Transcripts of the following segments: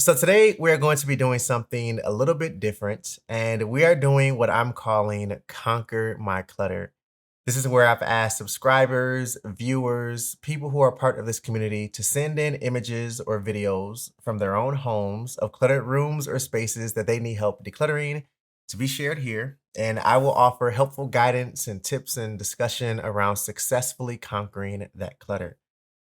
So today we are going to be doing something a little bit different, and we are doing what I'm calling Conquer My Clutter. This is where I've asked subscribers, viewers, people who are part of this community to send in images or videos from their own homes of cluttered rooms or spaces that they need help decluttering to be shared here. And I will offer helpful guidance and tips and discussion around successfully conquering that clutter.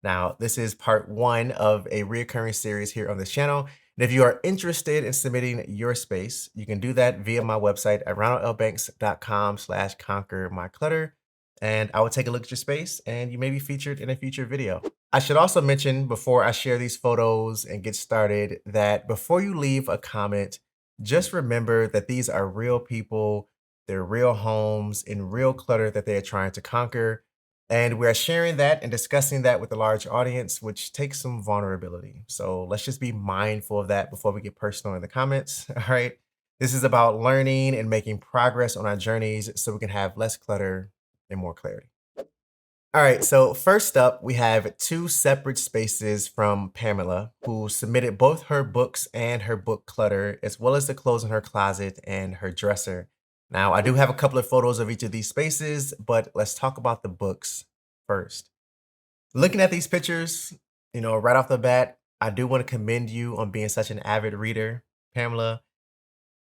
Now, this is part one of a reoccurring series here on this channel. And if you are interested in submitting your space, you can do that via my website at ronaldlbanks.com/conquermyclutter. And I will take a look at your space and you may be featured in a future video. I should also mention before I share these photos and get started that before you leave a comment, just remember that these are real people, they're real homes and real clutter that they are trying to conquer. And we're sharing that and discussing that with a large audience, which takes some vulnerability. So let's just be mindful of that before we get personal in the comments. All right. This is about learning and making progress on our journeys so we can have less clutter and more clarity. All right. So first up, we have two separate spaces from Pamela, who submitted both her books and her book clutter, as well as the clothes in her closet and her dresser. Now, I do have a couple of photos of each of these spaces, but let's talk about the books first. Looking at these pictures, right off the bat, I do want to commend you on being such an avid reader, Pamela.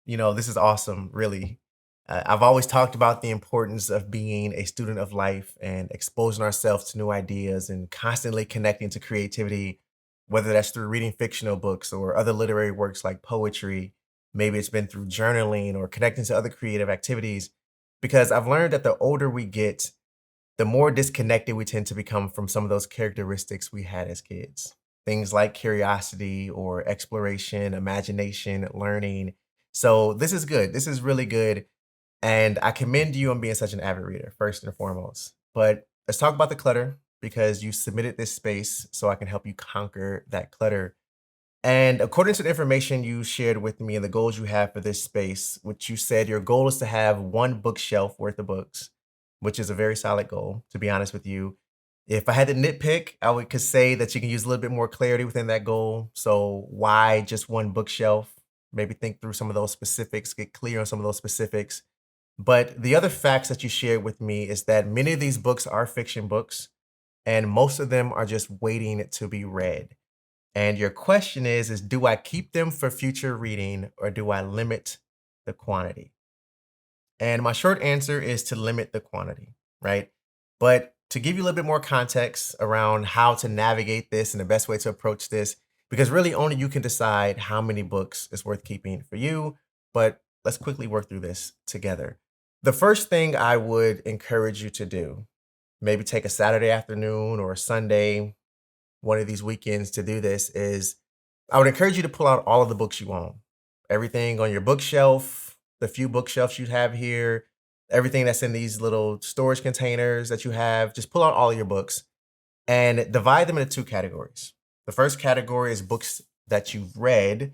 This is awesome, really. I've always talked about the importance of being a student of life and exposing ourselves to new ideas and constantly connecting to creativity, whether that's through reading fictional books or other literary works like poetry. Maybe it's been through journaling or connecting to other creative activities. Because I've learned that the older we get, the more disconnected we tend to become from some of those characteristics we had as kids. Things like curiosity or exploration, imagination, learning. So this is good. This is really good. And I commend you on being such an avid reader, first and foremost. But let's talk about the clutter because you submitted this space so I can help you conquer that clutter. And according to the information you shared with me and the goals you have for this space, which you said your goal is to have one bookshelf worth of books, which is a very solid goal, to be honest with you. If I had to nitpick, could say that you can use a little bit more clarity within that goal. So why just one bookshelf? Maybe think through some of those specifics, get clear on some of those specifics. But the other facts that you shared with me is that many of these books are fiction books, and most of them are just waiting to be read. And your question is do I keep them for future reading or do I limit the quantity? And my short answer is to limit the quantity, right? But to give you a little bit more context around how to navigate this and the best way to approach this, because really only you can decide how many books is worth keeping for you. But let's quickly work through this together. The first thing I would encourage you to do, maybe take a Saturday afternoon or a Sunday, one of these weekends to do this, is I would encourage you to pull out all of the books you own. Everything on your bookshelf, the few bookshelves you have here, everything that's in these little storage containers that you have, just pull out all of your books and divide them into two categories. The first category is books that you've read,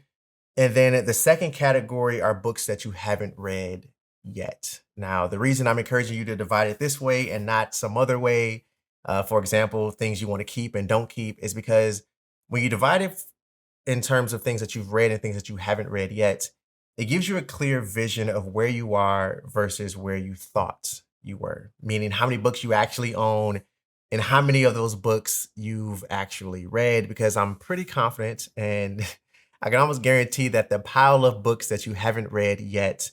and then the second category are books that you haven't read yet. Now, the reason I'm encouraging you to divide it this way and not some other way, for example, things you want to keep and don't keep, is because when you divide it in terms of things that you've read and things that you haven't read yet, it gives you a clear vision of where you are versus where you thought you were, meaning how many books you actually own and how many of those books you've actually read, because I'm pretty confident and I can almost guarantee that the pile of books that you haven't read yet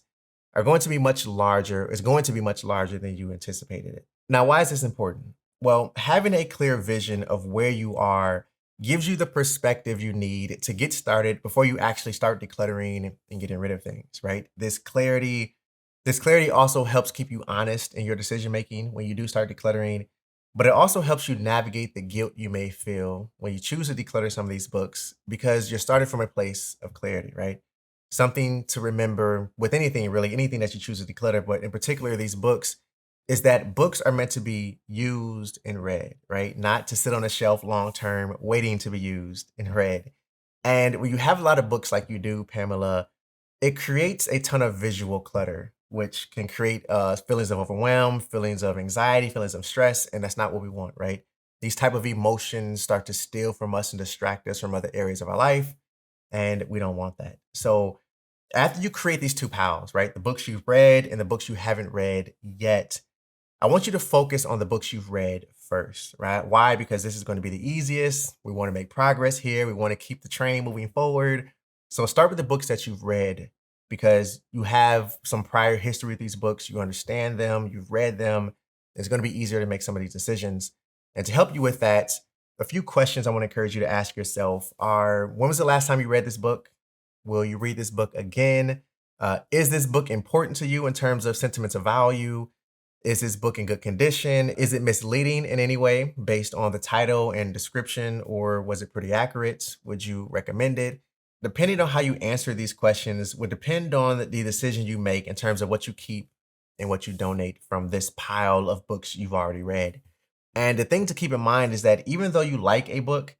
are going to be much larger, is going to be much larger than you anticipated it. Now, why is this important? Well, having a clear vision of where you are gives you the perspective you need to get started before you actually start decluttering and getting rid of things, right? This clarity also helps keep you honest in your decision making when you do start decluttering, but it also helps you navigate the guilt you may feel when you choose to declutter some of these books because you're starting from a place of clarity, right? Something to remember with anything, really, anything that you choose to declutter, but in particular these books, is that books are meant to be used and read, right? Not to sit on a shelf long term, waiting to be used and read. And when you have a lot of books like you do, Pamela, it creates a ton of visual clutter, which can create feelings of overwhelm, feelings of anxiety, feelings of stress, and that's not what we want, right? These type of emotions start to steal from us and distract us from other areas of our life. and we don't want that. So after you create these two piles, right, the books you've read and the books you haven't read yet, I want you to focus on the books you've read first, right? Why? Because this is going to be the easiest. We want to make progress here. We want to keep the train moving forward. So start with the books that you've read because you have some prior history with these books. You understand them, you've read them. It's going to be easier to make some of these decisions. And to help you with that, a few questions I want to encourage you to ask yourself are, when was the last time you read this book? Will you read this book again? Is this book important to you in terms of sentiments of value? Is this book in good condition? Is it misleading in any way based on the title and description, or was it pretty accurate? Would you recommend it? Depending on how you answer these questions would depend on the decision you make in terms of what you keep and what you donate from this pile of books you've already read. And the thing to keep in mind is that even though you like a book,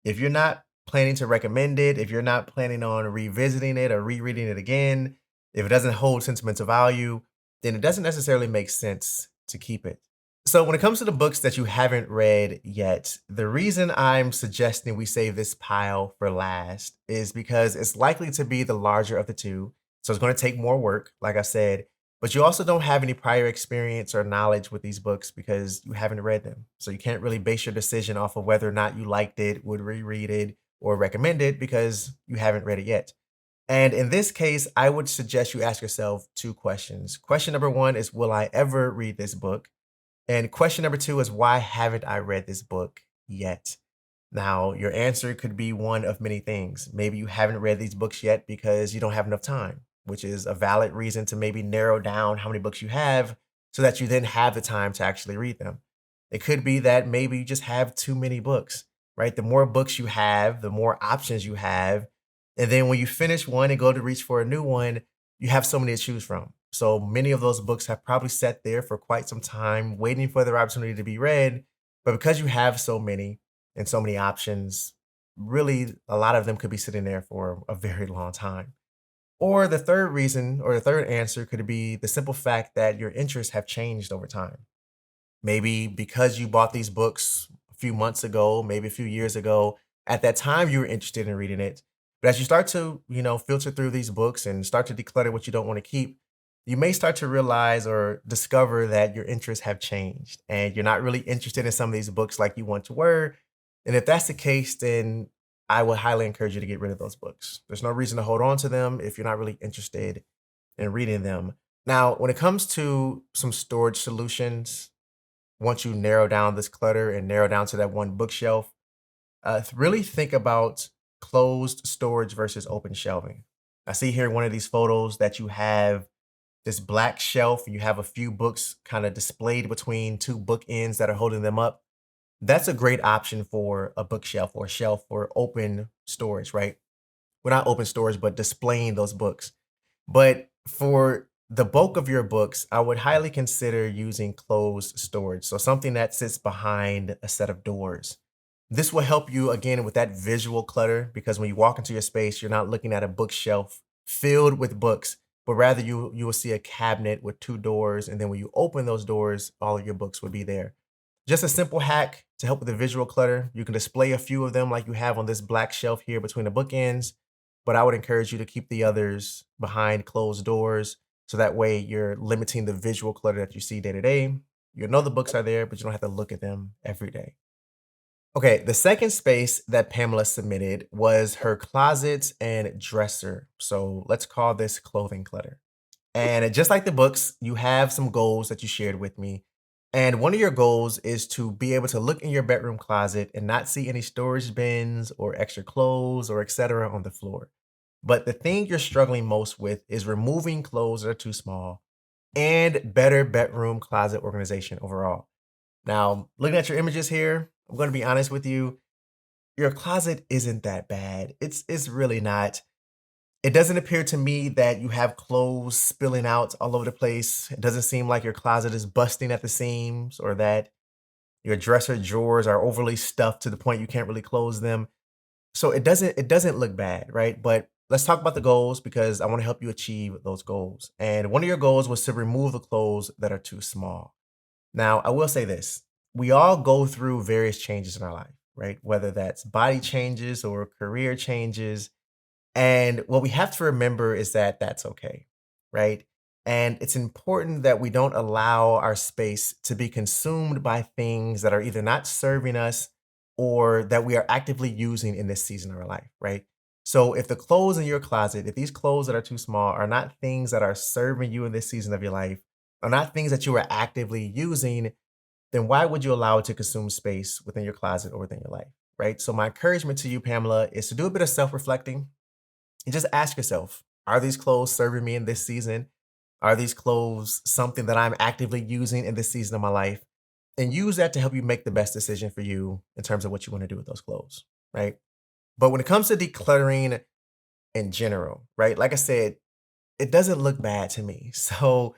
if you're not planning to recommend it, if you're not planning on revisiting it or rereading it again, if it doesn't hold sentimental value, then it doesn't necessarily make sense to keep it. So when it comes to the books that you haven't read yet, the reason I'm suggesting we save this pile for last is because it's likely to be the larger of the two. So it's going to take more work, like I said, but you also don't have any prior experience or knowledge with these books because you haven't read them. So you can't really base your decision off of whether or not you liked it, would reread it, or recommend it because you haven't read it yet. And in this case, I would suggest you ask yourself two questions. Question number one is, will I ever read this book? And question number two is, why haven't I read this book yet? Now, your answer could be one of many things. Maybe you haven't read these books yet because you don't have enough time, which is a valid reason to maybe narrow down how many books you have so that you then have the time to actually read them. It could be that maybe you just have too many books, right? The more books you have, the more options you have. And then when you finish one and go to reach for a new one, you have so many to choose from. So many of those books have probably sat there for quite some time, waiting for their opportunity to be read. But because you have so many and so many options, really a lot of them could be sitting there for a very long time. Or the third reason or the third answer could be the simple fact that your interests have changed over time. Maybe because you bought these books a few months ago, maybe a few years ago, at that time you were interested in reading it. But as you start to, filter through these books and start to declutter what you don't want to keep, you may start to realize or discover that your interests have changed and you're not really interested in some of these books like you once were. And if that's the case, then I would highly encourage you to get rid of those books. There's no reason to hold on to them if you're not really interested in reading them. Now, when it comes to some storage solutions, once you narrow down this clutter and narrow down to that one bookshelf, really think about closed storage versus open shelving. I see here one of these photos that you have this black shelf and you have a few books kind of displayed between two bookends that are holding them up. That's a great option for a bookshelf or a shelf for open storage, right? Well, not open storage, but displaying those books. But for the bulk of your books, I would highly consider using closed storage. So something that sits behind a set of doors. This will help you again with that visual clutter because when you walk into your space, you're not looking at a bookshelf filled with books, but rather you will see a cabinet with two doors. And then when you open those doors, all of your books would be there. Just a simple hack to help with the visual clutter. You can display a few of them like you have on this black shelf here between the bookends, but I would encourage you to keep the others behind closed doors so that way you're limiting the visual clutter that you see day to day. You know the books are there, but you don't have to look at them every day. Okay, the second space that Pamela submitted was her closet and dresser. So let's call this clothing clutter. And just like the books, you have some goals that you shared with me. And one of your goals is to be able to look in your bedroom closet and not see any storage bins or extra clothes or etc. on the floor. But the thing you're struggling most with is removing clothes that are too small and better bedroom closet organization overall. Now, looking at your images here, I'm going to be honest with you. Your closet isn't that bad. It's really not. It doesn't appear to me that you have clothes spilling out all over the place. It doesn't seem like your closet is busting at the seams or that your dresser drawers are overly stuffed to the point you can't really close them. So it doesn't look bad, right? But let's talk about the goals because I want to help you achieve those goals. And one of your goals was to remove the clothes that are too small. Now, I will say this. We all go through various changes in our life, right? Whether that's body changes or career changes. And what we have to remember is that that's okay, right? And it's important that we don't allow our space to be consumed by things that are either not serving us or that we are actively using in this season of our life, right? So if the clothes in your closet, if these clothes that are too small are not things that are serving you in this season of your life, are not things that you are actively using, then why would you allow it to consume space within your closet or within your life, right? So my encouragement to you, Pamela, is to do a bit of self-reflecting and just ask yourself, are these clothes serving me in this season? Are these clothes something that I'm actively using in this season of my life? And use that to help you make the best decision for you in terms of what you want to do with those clothes, right? But when it comes to decluttering in general, right? Like I said, it doesn't look bad to me. So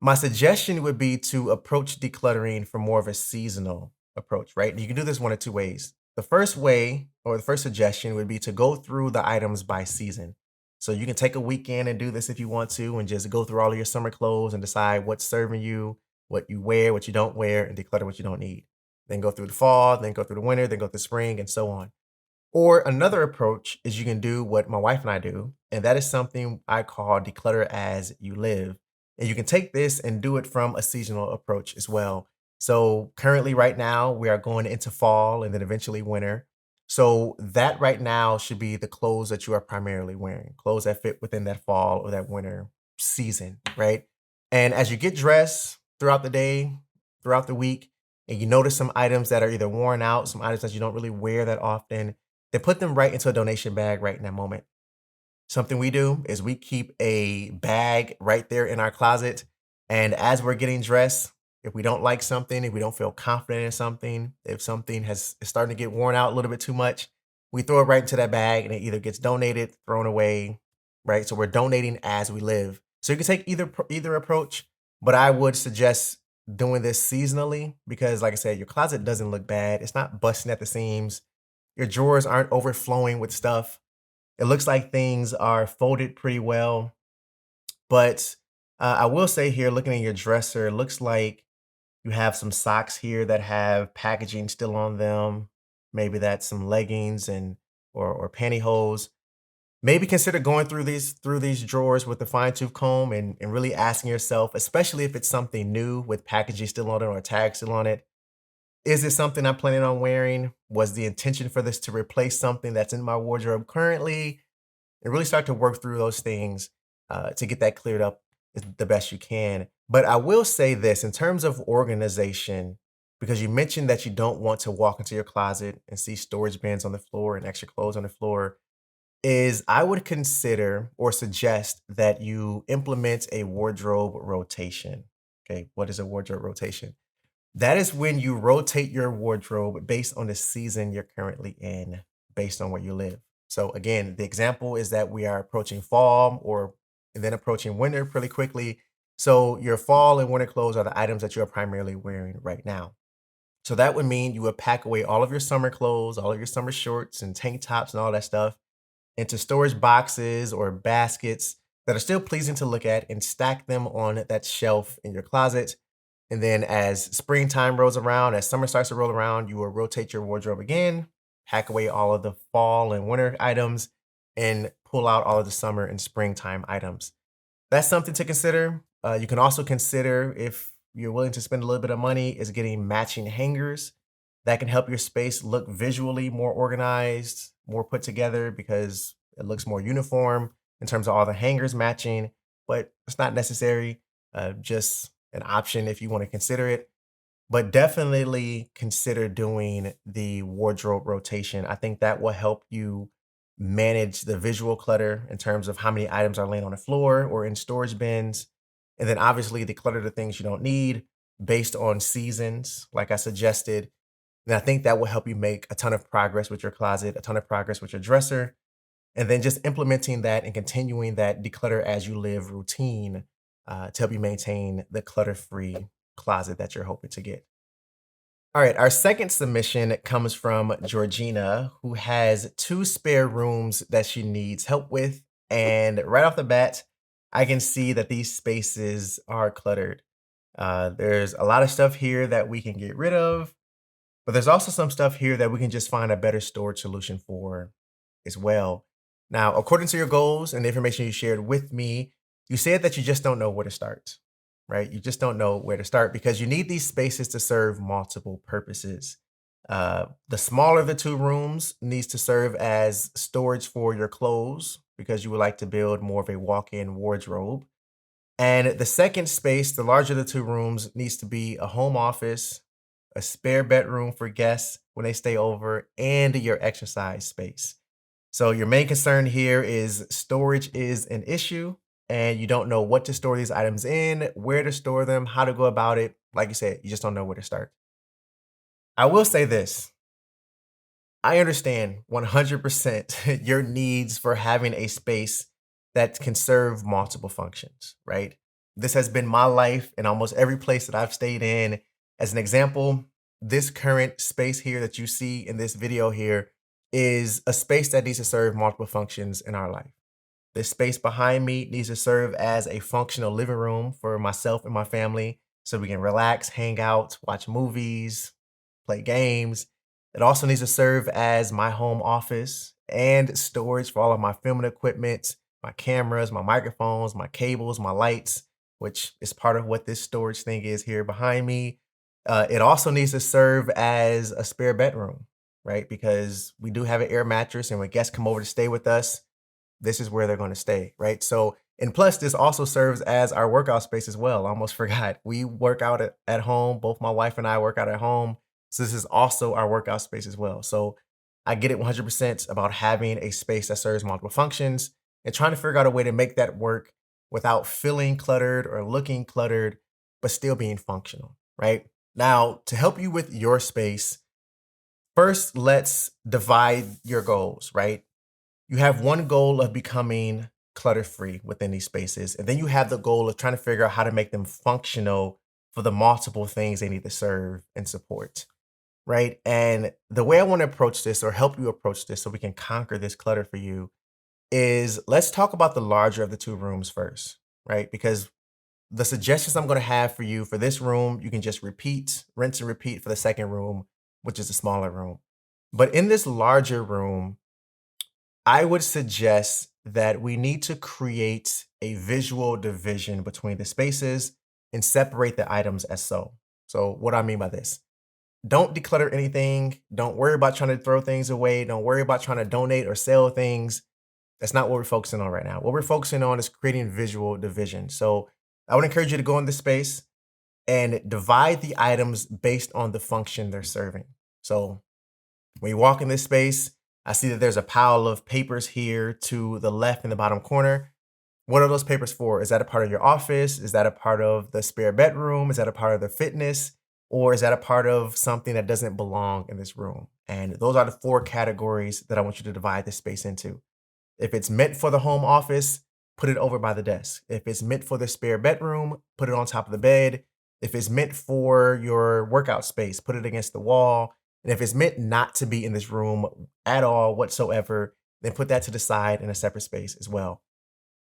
my suggestion would be to approach decluttering from more of a seasonal approach, right? And you can do this one of two ways. The first way or the first suggestion would be to go through the items by season. So you can take a weekend and do this if you want to, and just go through all of your summer clothes and decide what's serving you, what you wear, what you don't wear, and declutter what you don't need. Then go through the fall, then go through the winter, then go through spring, and so on. Or another approach is you can do what my wife and I do, and that is something I call declutter as you live. And you can take this and do it from a seasonal approach as well. So currently, right now, we are going into fall and then eventually winter. So that right now should be the clothes that you are primarily wearing, clothes that fit within that fall or that winter season, right? And as you get dressed throughout the day, throughout the week, and you notice some items that are either worn out, some items that you don't really wear that often, then put them right into a donation bag right in that moment. Something we do is we keep a bag right there in our closet. And as we're getting dressed, if we don't like something, if we don't feel confident in something, if something is starting to get worn out a little bit too much, we throw it right into that bag and it either gets donated, thrown away, right? So we're donating as we live. So you can take either approach, but I would suggest doing this seasonally because, like I said, your closet doesn't look bad. It's not busting at the seams. Your drawers aren't overflowing with stuff. It looks like things are folded pretty well, but I will say here, looking at your dresser, it looks like you have some socks here that have packaging still on them. Maybe that's some leggings and or pantyhose. Maybe consider going through these drawers with a fine tooth comb and really asking yourself, especially if it's something new with packaging still on it or a tag still on it, is it something I'm planning on wearing? Was the intention for this to replace something that's in my wardrobe currently? And really start to work through those things to get that cleared up the best you can. But I will say this in terms of organization, because you mentioned that you don't want to walk into your closet and see storage bins on the floor and extra clothes on the floor, is I would consider or suggest that you implement a wardrobe rotation. Okay, what is a wardrobe rotation? That is when you rotate your wardrobe based on the season you're currently in, based on where you live. So again, the example is that we are approaching fall or and then approaching winter pretty quickly. So your fall and winter clothes are the items that you are primarily wearing right now. So that would mean you would pack away all of your summer clothes, all of your summer shorts and tank tops and all that stuff into storage boxes or baskets that are still pleasing to look at and stack them on that shelf in your closet. And then as springtime rolls around, as summer starts to roll around, you will rotate your wardrobe again, pack away all of the fall and winter items, and pull out all of the summer and springtime items. That's something to consider. You can also consider, if you're willing to spend a little bit of money, is getting matching hangers that can help your space look visually more organized, more put together because it looks more uniform in terms of all the hangers matching, but it's not necessary. Just an option if you want to consider it. But definitely consider doing the wardrobe rotation. I think that will help you manage the visual clutter in terms of how many items are laying on the floor or in storage bins. And then obviously declutter the things you don't need based on seasons, like I suggested. And I think that will help you make a ton of progress with your closet, a ton of progress with your dresser, and then just implementing that and continuing that declutter as you live routine to help you maintain the clutter-free closet that you're hoping to get. All right, our second submission comes from Georgina, who has two spare rooms that she needs help with. And right off the bat, I can see that these spaces are cluttered. There's a lot of stuff here that we can get rid of, but there's also some stuff here that we can just find a better storage solution for as well. Now, according to your goals and the information you shared with me, you said that you just don't know where to start, right? You just don't know where to start because you need these spaces to serve multiple purposes. The smaller of the two rooms needs to serve as storage for your clothes because you would like to build more of a walk-in wardrobe. And the second space, the larger of the two rooms, needs to be a home office, a spare bedroom for guests when they stay over, and your exercise space. So your main concern here is storage is an issue and you don't know what to store these items in, where to store them, how to go about it. Like you said, you just don't know where to start. I will say this. I understand 100% your needs for having a space that can serve multiple functions, right? This has been my life in almost every place that I've stayed in. As an example, this current space here that you see in this video here is a space that needs to serve multiple functions in our life. This space behind me needs to serve as a functional living room for myself and my family so we can relax, hang out, watch movies, play games. It also needs to serve as my home office and storage for all of my filming equipment, my cameras, my microphones, my cables, my lights, which is part of what this storage thing is here behind me. It also needs to serve as a spare bedroom, right? Because we do have an air mattress, and when guests come over to stay with us, this is where they're going to stay, right? So, and plus, this also serves as our workout space as well. I almost forgot. We work out at home. Both my wife and I work out at home. So, this is also our workout space as well. So, I get it 100% about having a space that serves multiple functions and trying to figure out a way to make that work without feeling cluttered or looking cluttered, but still being functional, right? Now, to help you with your space, first, let's divide your goals, right? You have one goal of becoming clutter free within these spaces, and then you have the goal of trying to figure out how to make them functional for the multiple things they need to serve and support, right? And the way I want to approach this or help you approach this so we can conquer this clutter for you is let's talk about the larger of the two rooms first, right? Because the suggestions I'm going to have for you for this room, you can just repeat, rinse and repeat for the second room, which is the smaller room. But in this larger room, I would suggest that we need to create a visual division between the spaces and separate the items as so. So, what do I mean by this? Don't declutter anything. Don't worry about trying to throw things away. Don't worry about trying to donate or sell things. That's not what we're focusing on right now. What we're focusing on is creating visual division. So, I would encourage you to go in this space and divide the items based on the function they're serving. So, when you walk in this space, I see that there's a pile of papers here to the left in the bottom corner. What are those papers for? Is that a part of your office? Is that a part of the spare bedroom? Is that a part of the fitness? Or is that a part of something that doesn't belong in this room? And those are the four categories that I want you to divide this space into. If it's meant for the home office, put it over by the desk. If it's meant for the spare bedroom, put it on top of the bed. If it's meant for your workout space, put it against the wall. And if it's meant not to be in this room at all whatsoever, then put that to the side in a separate space as well.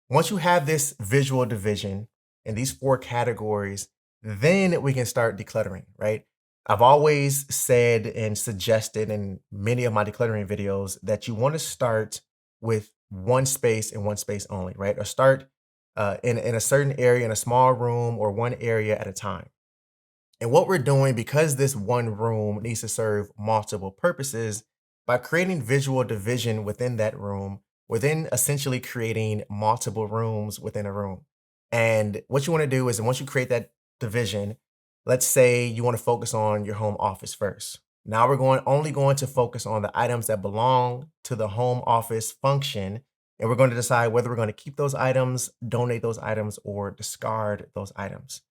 Once you have this visual division in these four categories, then we can start decluttering, right? I've always said and suggested in many of my decluttering videos that you want to start with one space and one space only, right? Or start in a certain area, in a small room or one area at a time. And what we're doing, because this one room needs to serve multiple purposes, by creating visual division within that room, we're then essentially creating multiple rooms within a room. And what you want to do is, and once you create that division, let's say you want to focus on your home office first. Now we're only going to focus on the items that belong to the home office function, and we're going to decide whether we're going to keep those items, donate those items, or discard those items.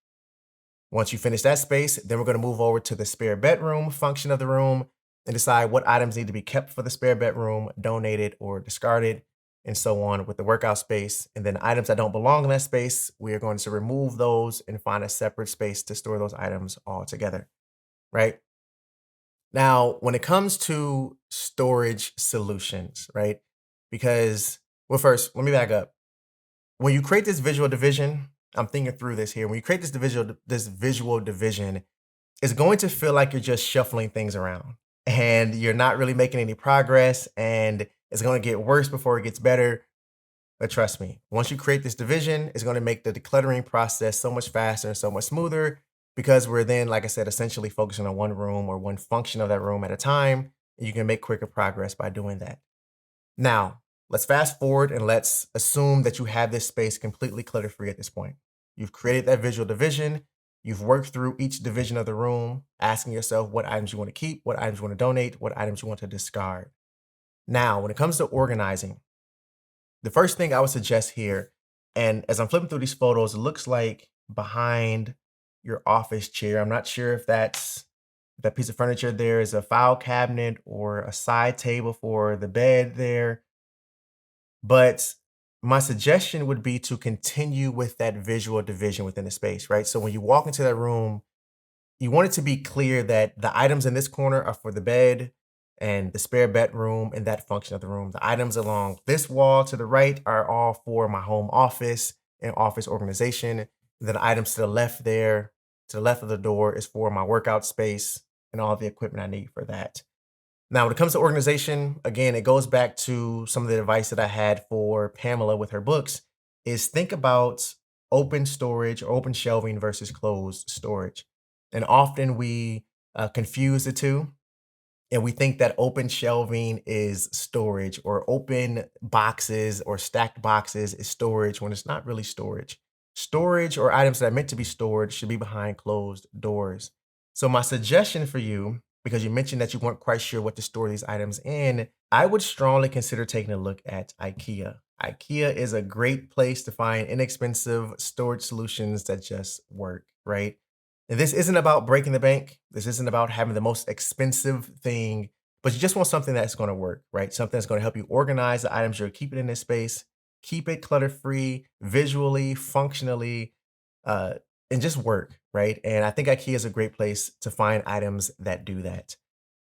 Once you finish that space, then we're going to move over to the spare bedroom function of the room and decide what items need to be kept for the spare bedroom, donated or discarded, and so on with the workout space. And then items that don't belong in that space, we are going to remove those and find a separate space to store those items all together, right? Now, when it comes to storage solutions, right? Because, well, first, let me back up. When you create this visual division, I'm thinking through this here. When you create this visual division, it's going to feel like you're just shuffling things around and you're not really making any progress. And It's going to get worse before it gets better. But trust me, once you create this division, it's going to make the decluttering process so much faster and so much smoother because we're then, like I said, essentially focusing on one room or one function of that room at a time. And you can make quicker progress by doing that. Now, let's fast forward and let's assume that you have this space completely clutter-free at this point. You've created that visual division. You've worked through each division of the room, asking yourself what items you want to keep, what items you want to donate, what items you want to discard. Now, when it comes to organizing, the first thing I would suggest here, and as I'm flipping through these photos, it looks like behind your office chair, I'm not sure if that piece of furniture there is a file cabinet or a side table for the bed there. But my suggestion would be to continue with that visual division within the space, right? So when you walk into that room, you want it to be clear that the items in this corner are for the bed and the spare bedroom and that function of the room. The items along this wall to the right are all for my home office and office organization. And then the items to the left there, to the left of the door is for my workout space and all the equipment I need for that. Now, when it comes to organization, again, it goes back to some of the advice that I had for Pamela with her books is think about open storage or open shelving versus closed storage. And often we confuse the two and we think that open shelving is storage or open boxes or stacked boxes is storage when it's not really storage. Storage or items that are meant to be stored should be behind closed doors. So my suggestion for you, because you mentioned that you weren't quite sure what to store these items in, I would strongly consider taking a look at IKEA. IKEA is a great place to find inexpensive storage solutions that just work, right? And this isn't about breaking the bank. This isn't about having the most expensive thing, but you just want something that's going to work, right? Something that's going to help you organize the items you're keeping in this space, keep it clutter-free, visually, functionally, uh, and just work, right? And I think IKEA is a great place to find items that do that.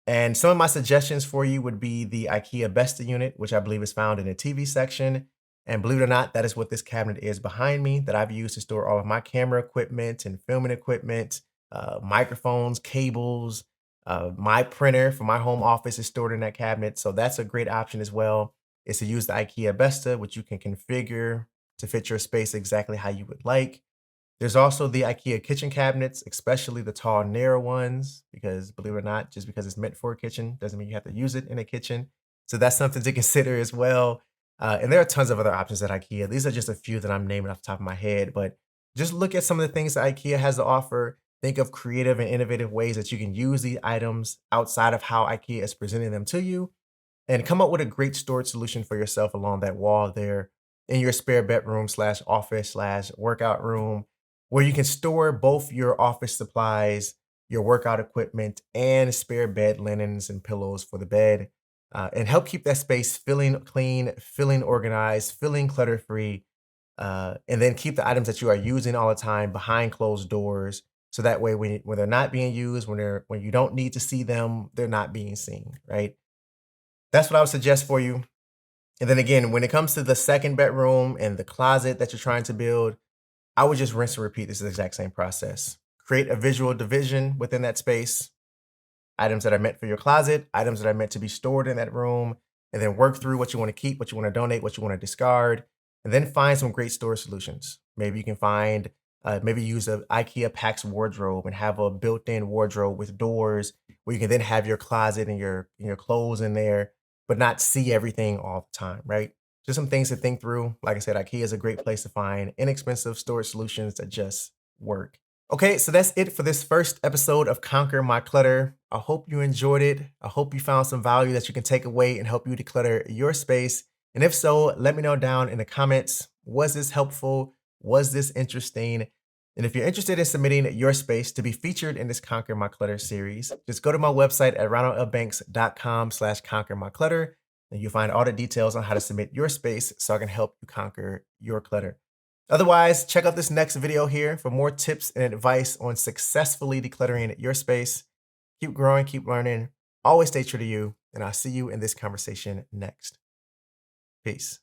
And some of my suggestions for you would be the IKEA Besta unit, which I believe is found in the TV section. And believe it or not, that is what this cabinet is behind me that I've used to store all of my camera equipment and filming equipment, microphones, cables. My printer for my home office is stored in that cabinet. So that's a great option as well, is to use the IKEA Besta, which you can configure to fit your space exactly how you would like. There's also the IKEA kitchen cabinets, especially the tall, narrow ones, because believe it or not, just because it's meant for a kitchen doesn't mean you have to use it in a kitchen. So that's something to consider as well. And there are tons of other options at IKEA. These are just a few that I'm naming off the top of my head, but just look at some of the things that IKEA has to offer. Think of creative and innovative ways that you can use these items outside of how IKEA is presenting them to you and come up with a great storage solution for yourself along that wall there in your spare bedroom slash office slash workout room, where you can store both your office supplies, your workout equipment, and spare bed linens and pillows for the bed, and help keep that space feeling clean, feeling organized, feeling clutter free, and then keep the items that you are using all the time behind closed doors. So that way, when they're not being used, when you don't need to see them, they're not being seen, right? That's what I would suggest for you. And then again, when it comes to the second bedroom and the closet that you're trying to build, I would just rinse and repeat this exact same process. Create a visual division within that space, items that are meant for your closet, items that are meant to be stored in that room, and then work through what you want to keep, what you want to donate, what you want to discard, and then find some great storage solutions. Maybe you can find, maybe use an IKEA PAX wardrobe and have a built-in wardrobe with doors where you can then have your closet and your clothes in there, but not see everything all the time, right? Just some things to think through. Like I said, IKEA is a great place to find inexpensive storage solutions that just work. Okay, so that's it for this first episode of Conquer My Clutter. I hope you enjoyed it. I hope you found some value that you can take away and help you declutter your space. And if so, let me know down in the comments. Was this helpful? Was this interesting? And if you're interested in submitting your space to be featured in this Conquer My Clutter series, just go to my website at ronaldlbanks.com/conquermyclutter, and you'll find all the details on how to submit your space so I can help you conquer your clutter. Otherwise, check out this next video here for more tips and advice on successfully decluttering your space. Keep growing, keep learning, always stay true to you, and I'll see you in this conversation next. Peace.